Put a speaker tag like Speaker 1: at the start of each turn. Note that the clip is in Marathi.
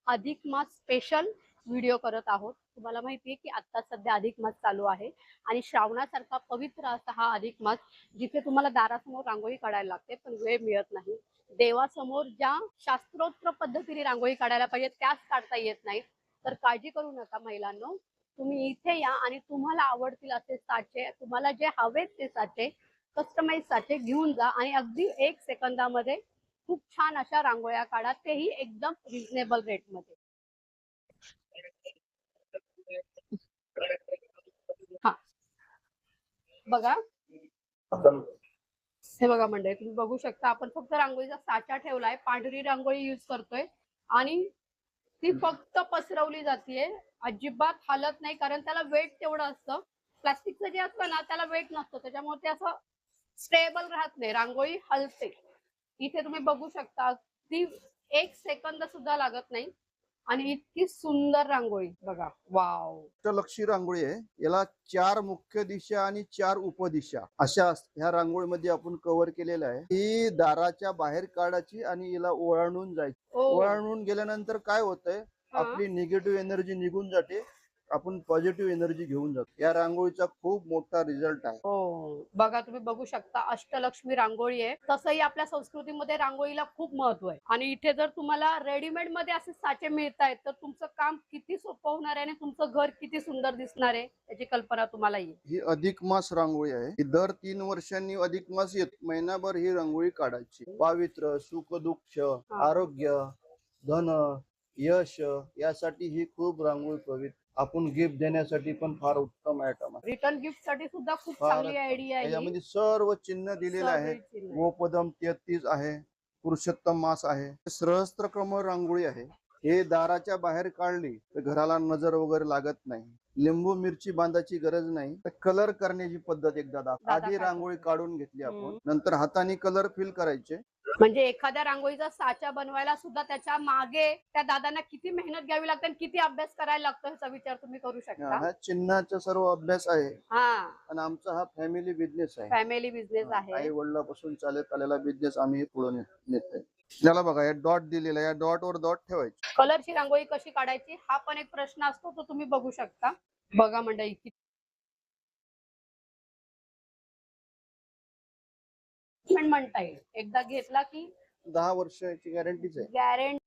Speaker 1: अधिक मास स्पेशल व्हिडिओ करत आहोत। तुम्हाला माहिती आहे की आता सध्या अधिक मास चालू आहे आणि श्रावणासारखा पवित्र असा हा अधिक मास, जिथे तुम्हाला दारासमोर रांगोळी काढायला लागते पण वेळ मिळत नाही। देवासमोर ज्या शास्त्रोक्त पद्धतीने रांगोळी काढायला पाहिजे त्याच काढता येत नाही, तर काळजी करू नका महिलांनो। तुम्ही इथे या आणि तुम्हाला आवडतील असे साचे, तुम्हाला जे हवेत ते साचे, कस्टमाइज साचे घेऊन जा आणि अगदी 1 सेकंदामध्ये खूप छान अशा रांगोळ्या काढा, तेही एकदम रिझनेबल रेट मध्ये। हा बघा, हे बघा मंडळी, तुम्ही बघू शकता आपण फक्त रांगोळीचा साचा ठेवलाय, पांढरी रांगोळी यूज करतोय आणि ती फक्त पसरवली जाते, अजिबात हालत नाही, कारण त्याला वेट तेवढं असतं। प्लास्टिकचं जे असतं ना त्याला वेट नसतं, त्याच्यामुळे ते असं स्टेबल राहत नाही, रांगोळी हलते। इथे तुम्ही बघू शकता ती 1 सेकंद सुद्धा लागत नाही आणि इतकी सुंदर रांगोळी बघा, वाव।
Speaker 2: अष्टलक्षी रांगोळी आहे। याला 4 मुख्य दिशा आणि 4 उपदिशा अशा ह्या रांगोळीमध्ये आपण कव्हर केलेलं आहे। ही दाराच्या बाहेर काढायची आणि याला ओळाणून जायची। ओळाणून गेल्यानंतर काय होतंय, आपली निगेटिव्ह एनर्जी निघून जाते, आपण पॉझिटिव्ह एनर्जी घेऊन जातो। या रांगोळीचा खूप मोठा रिझल्ट आहे।
Speaker 1: हो बघा, तुम्ही बघू शकता अष्टलक्ष्मी रांगोळी आहे। तसंही आपल्या संस्कृतीमध्ये रांगोळीला खूप महत्व आहे आणि इथे जर तुम्हाला रेडीमेड मध्ये असे साचे मिळतायत तर तुमचं काम किती सोपं होणार आहे आणि तुमचं घर किती सुंदर दिसणार आहे याची कल्पना तुम्हाला येईल।
Speaker 2: ही अधिक मास रांगोळी आहे। ही दर 3 वर्षांनी अधिक मास येत, महिनाभर ही रांगोळी काढायची। पावित्र, सुख दुःख, आरोग्य, धन, यश यासाठी ही खूप रांगोळी पवित्र। आपण गिफ्ट देण्यासाठी पण फार उत्तम आयटम आहे।
Speaker 1: रिटर्न गिफ्ट साठी सुद्धा खूप चांगली आयडिया आहे।
Speaker 2: यामध्ये सर्व चिन्ह दिलेले आहे। गोपदम 33 आहे, पुरुषोत्तम मास आहे, सहस्त्रक्रम रांगोळी आहे। हे दाराच्या बाहेर काढली तर घराला नजर वगैरे लागत नाही। लिंबू मिरची बांधायची गरज नाही, तर कलर करण्याची पद्धत एकदा दाखव। आधी रांगोळी काढून घेतली आपण, नंतर हाताने कलर फिल करायचे।
Speaker 1: म्हणजे एखाद्या रांगोळीचा साचा बनवायला सुद्धा त्याच्या मागे त्या दादांना किती मेहनत घ्यावी लागते आणि किती अभ्यास करायला लागतो ह्याचा विचार तुम्ही करू शकता।
Speaker 2: हा चिन्हाचा सर्व अभ्यास आहे
Speaker 1: हा,
Speaker 2: आणि आमचा हा फॅमिली बिझनेस आहे।
Speaker 1: फॅमिली बिझनेस आहे।
Speaker 2: आई वडिलांपासून चालत आलेला बिझनेस आम्ही पुढे नेतोय। त्याला बघा, या डॉट दिलेला, या डॉट वर डॉट ठेवायचे।
Speaker 1: कलरची रांगोळी कशी काढायची हा पण एक प्रश्न असतो, तो तुम्ही बघू शकता। बघा मंडळी, म्हणता येईल एकदा घेतला की
Speaker 2: 10 वर्षाची गॅरंटीच आहे।
Speaker 1: गॅरंटी